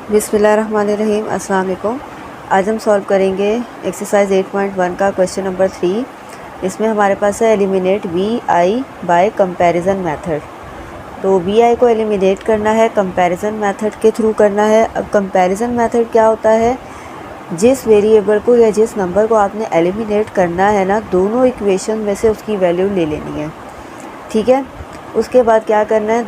बिस्मिल्लाहिर्रहमानिर्रहीम। अस्सलाम वालेकुम। आज हम सॉल्व करेंगे एक्सरसाइज 8.1 का क्वेश्चन नंबर 3। इसमें हमारे पास है eliminate V I by comparison method. तो वी आई को एलिमिनेट करना है, कंपैरिजन मेथड के थ्रू करना है। अब कंपैरिजन मेथड क्या होता है, जिस वेरिएबल को या जिस नंबर को आपने एलिमिनेट करना है ना, दोनों इक्वेशन में से उसकी वैल्यू ले लेनी है। ठीक है, उसके बाद क्या करना है,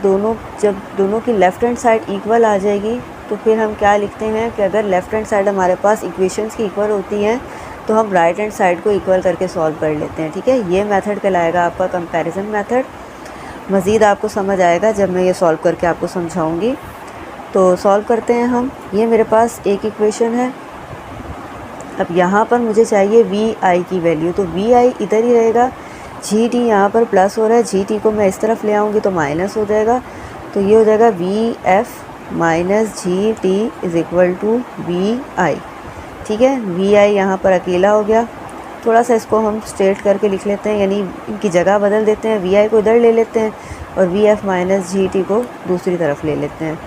जब दोनों की लेफ़्ट हैंड साइड इक्वल आ जाएगी तो फिर हम क्या लिखते हैं कि अगर लेफ़्ट हैंड साइड हमारे पास इक्वेशंस की इक्वल होती हैं तो हम राइट हैंड साइड को इक्वल करके सॉल्व कर लेते हैं। ठीक है, ये मेथड कहलाएगा आपका कंपैरिजन मेथड। मज़ीद आपको समझ आएगा जब मैं ये सॉल्व करके आपको समझाऊंगी। तो सॉल्व करते हैं हम। ये मेरे पास एक इक्वेशन है। अब यहाँ पर मुझे चाहिए वी आई की वैल्यू, तो वी आई इधर ही रहेगा, जी टी यहाँ पर प्लस हो रहा है, जी टी को मैं इस तरफ ले आऊँगी तो माइनस हो जाएगा। तो ये हो जाएगा V F minus G T is equal to V I. ठीक है, वी आई यहाँ पर अकेला हो गया। थोड़ा सा इसको हम स्ट्रेट करके लिख लेते हैं, यानी इनकी जगह बदल देते हैं। वी आई को इधर ले लेते हैं और we F minus G T को दूसरी तरफ ले लेते हैं।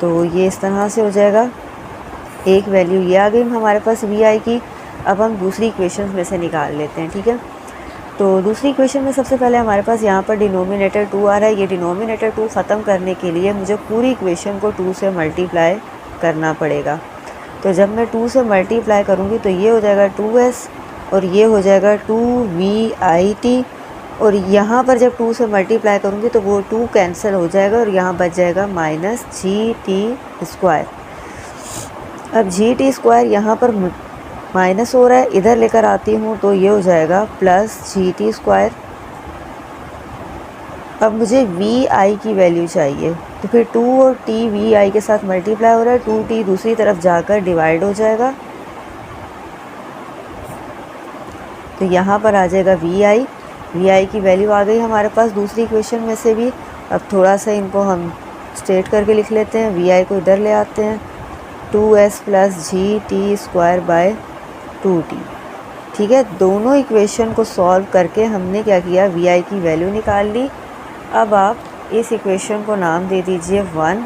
तो ये इस तरह से हो जाएगा। एक वैल्यू ये आ गई हमारे पास वी आई की। अब हम दूसरी इक्वेशन में से निकाल लेते हैं। ठीक है, तो दूसरी इक्वेशन में सबसे पहले हमारे पास यहाँ पर डिनोमिनेटर 2 आ रहा है। ये डिनोमिनेटर 2 ख़त्म करने के लिए मुझे पूरी इक्वेशन को 2 से मल्टीप्लाई करना पड़ेगा। तो जब मैं 2 से मल्टीप्लाई करूँगी तो ये हो जाएगा 2s और ये हो जाएगा 2VIT। और यहाँ पर जब 2 से मल्टीप्लाई करूँगी तो वो 2 कैंसिल हो जाएगा और यहाँ बच जाएगा माइनस GT²। अब GT² यहाँ पर माइनस हो रहा है, इधर लेकर आती हूँ तो ये हो जाएगा प्लस GT²। अब मुझे वी आई की वैल्यू चाहिए, तो फिर 2 और t वी आई के साथ मल्टीप्लाई हो रहा है, 2t दूसरी तरफ जाकर डिवाइड हो जाएगा। तो यहाँ पर आ जाएगा वी आई की वैल्यू आ गई हमारे पास दूसरी इक्वेशन में से भी। अब थोड़ा सा इनको हम स्ट्रेट करके लिख लेते हैं। वी आई को इधर ले आते हैं, 2s plus GT² by 2t। ठीक है, दोनों इक्वेशन को सॉल्व करके हमने क्या किया, वी आई की वैल्यू निकाल ली। अब आप इस इक्वेशन को नाम दे दीजिए 1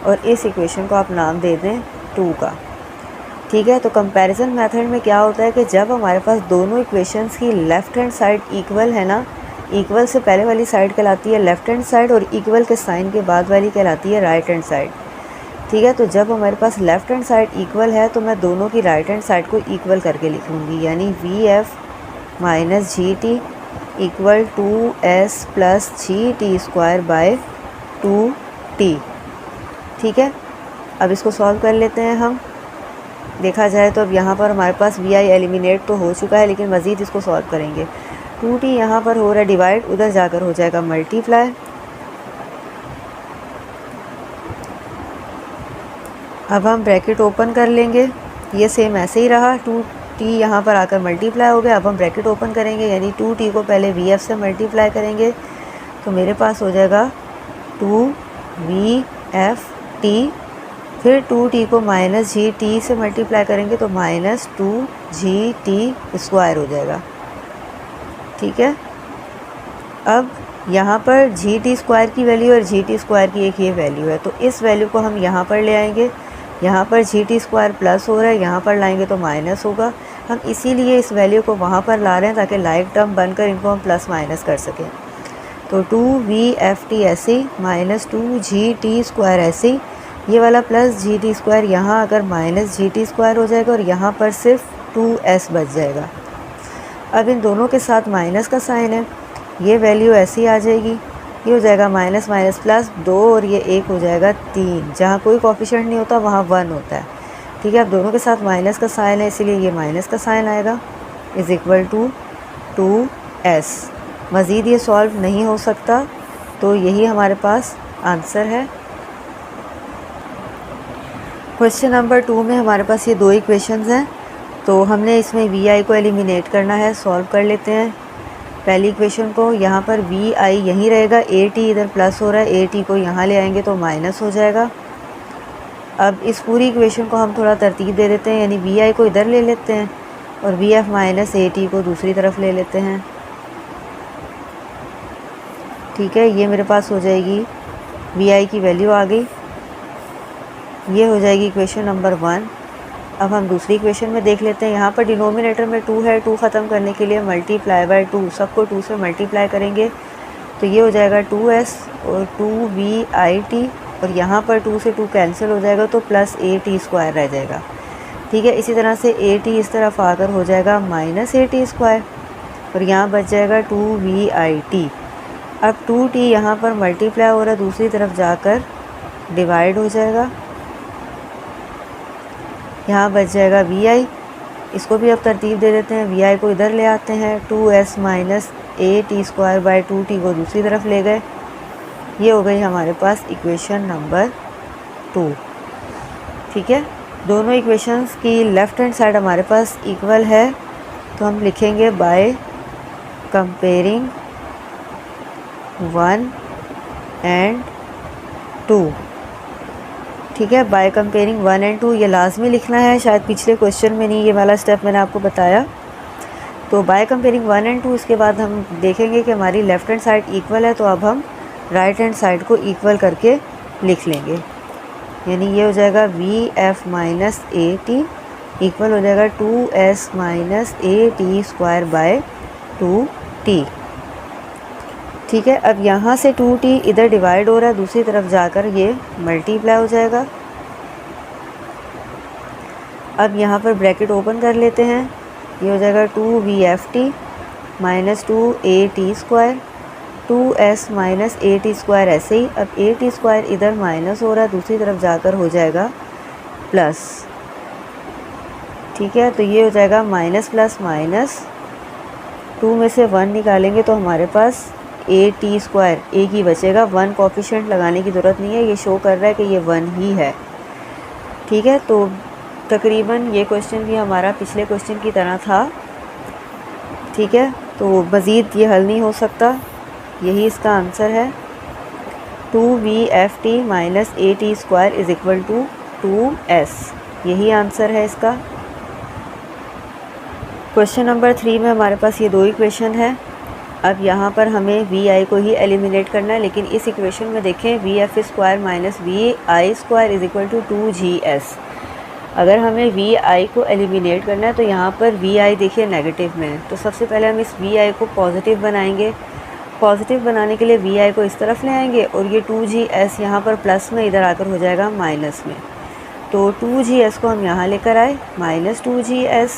और इस इक्वेशन को आप नाम दे दें 2 का। ठीक है, तो कंपैरिजन मेथड में क्या होता है कि जब हमारे पास दोनों इक्वेशंस की लेफ़्ट हैंड साइड इक्वल है ना, इक्वल से पहले वाली साइड कहलाती है लेफ़्ट हैंड साइड और इक्वल के साइन के बाद वाली कहलाती है राइट हैंड साइड। ठीक है, तो जब हमारे पास लेफ़्ट हैंड साइड इक्वल है तो मैं दोनों की राइट हैंड साइड को इक्वल करके लिख लूँगी, यानी V F minus G T equal 2s plus GT² by 2t। ठीक है, अब इसको सॉल्व कर लेते हैं हम। देखा जाए तो अब यहाँ पर हमारे पास वी आई एलिमिनेट तो हो चुका है, लेकिन मज़ीद इसको सॉल्व करेंगे। 2t यहाँ पर हो रहा है डिवाइड, उधर जाकर हो जाएगा मल्टीप्लाई। अब हम ब्रैकेट ओपन कर लेंगे, ये सेम ऐसे ही रहा। 2t यहाँ पर आकर मल्टीप्लाई हो गया। अब हम ब्रैकेट ओपन करेंगे, यानी 2t को पहले वी एफ से मल्टीप्लाई करेंगे तो मेरे पास हो जाएगा 2VFT। फिर 2t को माइनस GT से मल्टीप्लाई करेंगे तो माइनस 2GT² हो जाएगा। ठीक है, अब यहाँ पर GT² की वैल्यू और GT² की एक ये वैल्यू है, तो इस वैल्यू को हम यहाँ पर ले आएंगे। यहाँ पर GT² प्लस हो रहा है, यहाँ पर लाएंगे तो माइनस होगा। हम इसीलिए इस वैल्यू को वहाँ पर ला रहे हैं ताकि लाइक टर्म बनकर इनको हम प्लस माइनस कर सकें। तो 2VFT ऐसे माइनस 2GT² ऐसे, ये वाला प्लस GT² यहाँ अगर माइनस GT² हो जाएगा और यहाँ पर सिर्फ 2s बच जाएगा। अब इन दोनों के साथ माइनस का साइन है, ये वैल्यू ऐसी आ जाएगी। ये हो जाएगा माइनस माइनस प्लस 2 और ये 1 हो जाएगा 3। जहाँ कोई कोफिशिएंट नहीं होता वहाँ 1 होता है। ठीक है, अब दोनों के साथ माइनस का साइन है, इसीलिए ये माइनस का साइन आएगा इज़ इक्वल टू 2s। मज़ीद ये सॉल्व नहीं हो सकता, तो यही हमारे पास आंसर है। क्वेश्चन नंबर 2 में हमारे पास ये दो इक्वेशंस हैं, तो हमने इसमें वी आई को एलिमिनेट करना है। सॉल्व कर लेते हैं पहली इक्वेशन को। यहाँ पर वी आई यहीं रहेगा, ए टी इधर प्लस हो रहा है, ए टी को यहाँ ले आएंगे तो माइनस हो जाएगा। अब इस पूरी इक्वेशन को हम थोड़ा तरतीब दे देते हैं, यानी वी आई को इधर ले लेते हैं और V F minus A T को दूसरी तरफ ले लेते हैं। ठीक है, ये मेरे पास हो जाएगी वी आई की वैल्यू आ गई। ये हो जाएगी इक्वेशन नंबर 1। अब हम दूसरी इक्वेशन में देख लेते हैं। यहाँ पर डिनोमिनेटर में 2 है, 2 ख़त्म करने के लिए मल्टीप्लाई बाय 2, सबको 2 से मल्टीप्लाई करेंगे तो ये हो जाएगा 2s और 2VIT, और यहाँ पर 2 से 2 कैंसिल हो जाएगा तो प्लस AT² रह जाएगा। ठीक है, इसी तरह से AT इस तरफ आकर हो जाएगा माइनस AT², और यहाँ बच जाएगा 2VIT। अब 2t यहाँ पर मल्टीप्लाई हो रहा है, दूसरी तरफ जाकर डिवाइड हो जाएगा, यहाँ बच जाएगा vi। इसको भी अब तरतीब दे देते हैं, vi को इधर ले आते हैं, 2s minus AT² by 2t को दूसरी तरफ ले गए। ये हो गई हमारे पास इक्वेशन नंबर 2। ठीक है, दोनों इक्वेशंस की लेफ़्ट हैंड साइड हमारे पास इक्वल है, तो हम लिखेंगे बाय कंपेयरिंग 1 एंड 2। ठीक है, बाय कंपेयरिंग 1 एंड 2 ये लाजमी लिखना है, शायद पिछले क्वेश्चन में नहीं ये वाला स्टेप मैंने आपको बताया। तो बाय कंपेयरिंग 1 एंड 2 इसके बाद हम देखेंगे कि हमारी लेफ़्ट हैंड साइड इक्वल है, तो अब हम राइट हैंड साइड को इक्वल करके लिख लेंगे। यानी ये हो जाएगा VF माइनस AT इक्वल हो जाएगा 2s minus AT² bye 2t। ठीक है, अब यहाँ से 2t इधर डिवाइड हो रहा है, दूसरी तरफ जाकर ये मल्टीप्लाई हो जाएगा। अब यहाँ पर ब्रैकेट ओपन कर लेते हैं, ये हो जाएगा 2VFT minus 2AT², 2s minus AT² ऐसे ही। अब AT² इधर माइनस हो रहा है, दूसरी तरफ जाकर हो जाएगा प्लस। ठीक है, तो ये हो जाएगा माइनस प्लस माइनस, 2 में से 1 निकालेंगे तो हमारे पास AT² एक ही बचेगा, 1 कोफिशिएंट लगाने की ज़रूरत नहीं है, ये शो कर रहा है कि ये 1 ही है। ठीक है, तो तकरीबन ये क्वेश्चन भी हमारा पिछले क्वेश्चन की तरह था। ठीक है, तो मज़ीद ये हल नहीं हो सकता, यही इसका आंसर है। 2VFT minus AT² is equal to 2s, यही आंसर है इसका। क्वेश्चन नंबर 3 में हमारे पास ये 2 इक्वेशन है। अब यहाँ पर हमें vi को ही एलिमिनेट करना है, लेकिन इस इक्वेशन में देखें VF² minus VI² is equal to 2GS। अगर हमें vi को एलिमिनेट करना है तो यहाँ पर vi देखिए नेगेटिव में है, तो सबसे पहले हम इस vi को पॉजिटिव बनाएंगे। पॉजिटिव बनाने के लिए vi को इस तरफ ले आएंगे और ये 2GS यहाँ पर प्लस में इधर आकर हो जाएगा माइनस में। तो 2GS को हम यहाँ लेकर आए माइनस 2GS,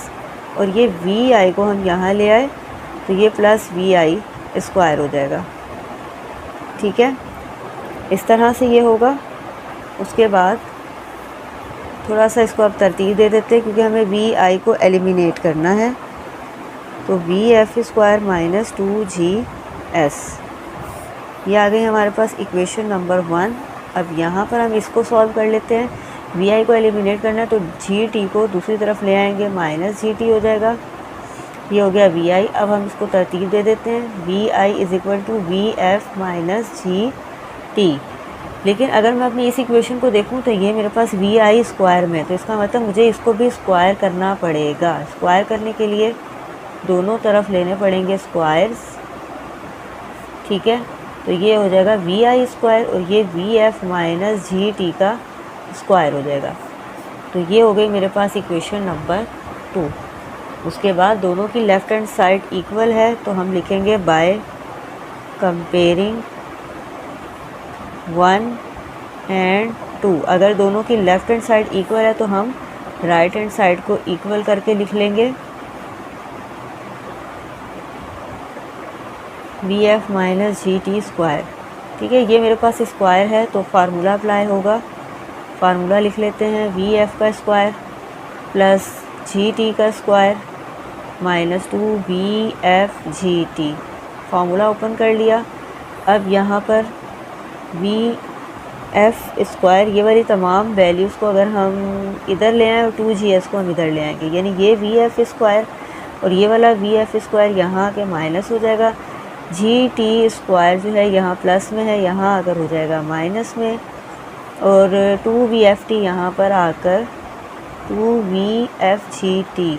और ये vi को हम यहाँ ले आए तो ये प्लस VI² हो जाएगा। ठीक है, इस तरह से ये होगा। उसके बाद थोड़ा सा इसको अब तरतीब दे देते हैं, क्योंकि हमें vi को एलिमिनेट करना है। तो VF² माइनस 2GS, ये आ गई हमारे पास इक्वेशन नंबर 1। अब यहाँ पर हम इसको सॉल्व कर लेते हैं। vi को एलिमिनेट करना है तो gt को दूसरी तरफ ले आएंगे, माइनस gt हो जाएगा। ये हो गया vi। अब हम इसको तरतीब दे देते हैं, vi is equal to VF minus gt। लेकिन अगर मैं अपनी इस इक्वेशन को देखूं तो ये मेरे पास VI² में, तो इसका मतलब मुझे इसको भी स्क्वायर करना पड़ेगा। स्क्वायर करने के लिए दोनों तरफ लेने पड़ेंगे स्क्वायर्स। ठीक है, तो ये हो जाएगा VI² और ये VF माइनस GT का स्क्वायर हो जाएगा। तो ये हो गई मेरे पास इक्वेशन नंबर 2। उसके बाद दोनों की लेफ़्ट हैंड साइड इक्वल है, तो हम लिखेंगे बाय कंपेयरिंग 1 एंड 2। अगर दोनों की लेफ़्ट हैंड साइड इक्वल है तो हम राइट हैंड साइड को इक्वल करके लिख लेंगे। VF minus GT²। ठीक है, ये मेरे पास स्क्वायर है तो फार्मूला अप्लाई होगा। फार्मूला लिख लेते हैं, VF का स्क्वायर प्लस GT का square minus 2VF/GT। Formula open कर लिया। अब यहाँ पर VF² ये वाली तमाम वैल्यूज़ को अगर हम इधर ले आएँ और 2GS को हम इधर ले आएंगे, यानी ये VF² और ये वाला VF² यहाँ के माइनस हो जाएगा। GT² जो है यहाँ प्लस में है, यहाँ आकर हो जाएगा माइनस में, और 2VFT यहाँ पर आकर 2VF/GT।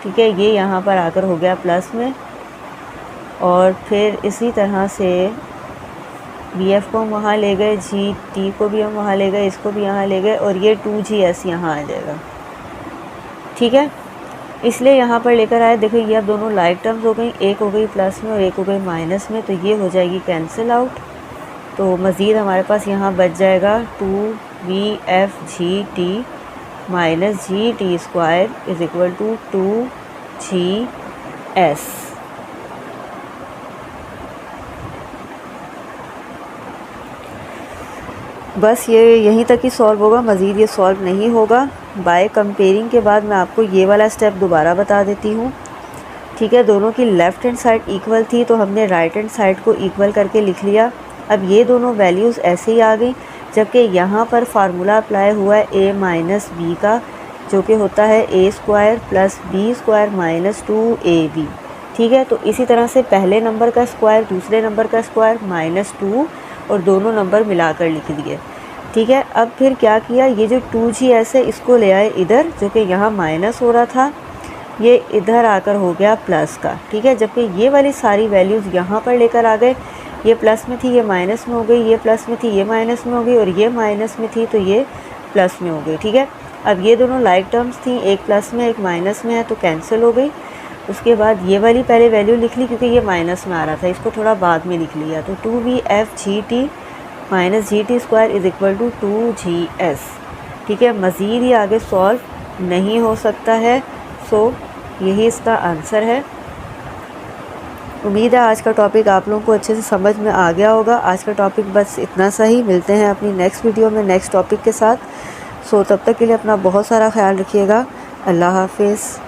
ठीक है, ये यहाँ पर आकर हो गया प्लस में, और फिर इसी तरह से बी एफ को हम वहाँ ले गए, जी टी को भी हम वहाँ ले गए, इसको भी यहाँ ले गए, और ये 2GS यहाँ आ जाएगा। ठीक है, इसलिए यहाँ पर लेकर आए। देखो ये अब दोनों लाइक टर्म्स हो गई, एक हो गई प्लस में और एक हो गई माइनस में, तो ये हो जाएगी कैंसिल आउट। तो मज़ीद हमारे पास यहाँ बच जाएगा 2VFGT minus GT square is equal to 2GS। बस ये यहीं तक ही सॉल्व होगा, मज़ीद ये सॉल्व नहीं होगा। बाय कंपेयरिंग के बाद मैं आपको ये वाला स्टेप दोबारा बता देती हूँ। ठीक है, दोनों की लेफ़्ट हैंड साइड इक्वल थी तो हमने राइट हैंड साइड को इक्वल करके लिख लिया। अब ये दोनों वैल्यूज़ ऐसे ही आ गई, जबकि यहाँ पर फार्मूला अप्लाई हुआ है a माइनस बी का, जो कि होता है a square plus B square minus 2ab। ठीक है, तो इसी तरह से पहले नंबर का स्क्वायर, दूसरे नंबर का स्क्वायर माइनस 2 और दोनों नंबर मिलाकर लिख दिए। ठीक है, अब फिर क्या किया, ये जो 2GS है इसको ले आए इधर, जो कि यहाँ माइनस हो रहा था, ये इधर आकर हो गया प्लस का। ठीक है, जबकि ये वाली सारी वैल्यूज़ यहाँ पर लेकर आ गए, ये प्लस में थी ये माइनस में हो गई, ये प्लस में थी ये माइनस में हो गई, और ये माइनस में थी तो ये प्लस में हो गई। ठीक है, अब ये दोनों लाइक टर्म्स थी, एक प्लस में एक माइनस में है, तो कैंसिल हो गई। उसके बाद ये वाली पहले वैल्यू लिख ली क्योंकि ये माइनस में आ रहा था, इसको थोड़ा बाद में लिख लिया, तो 2VFGT minus GT square is equal to 2GS। ठीक है, मज़ीद ही आगे सॉल्व नहीं हो सकता है, सो यही इसका आंसर है। उम्मीद है आज का टॉपिक आप लोगों को अच्छे से समझ में आ गया होगा। आज का टॉपिक बस इतना सा ही, मिलते हैं अपनी नेक्स्ट वीडियो में नेक्स्ट टॉपिक के साथ। सो तब तक के लिए अपना बहुत सारा ख्याल रखिएगा। अल्लाह हाफिज़।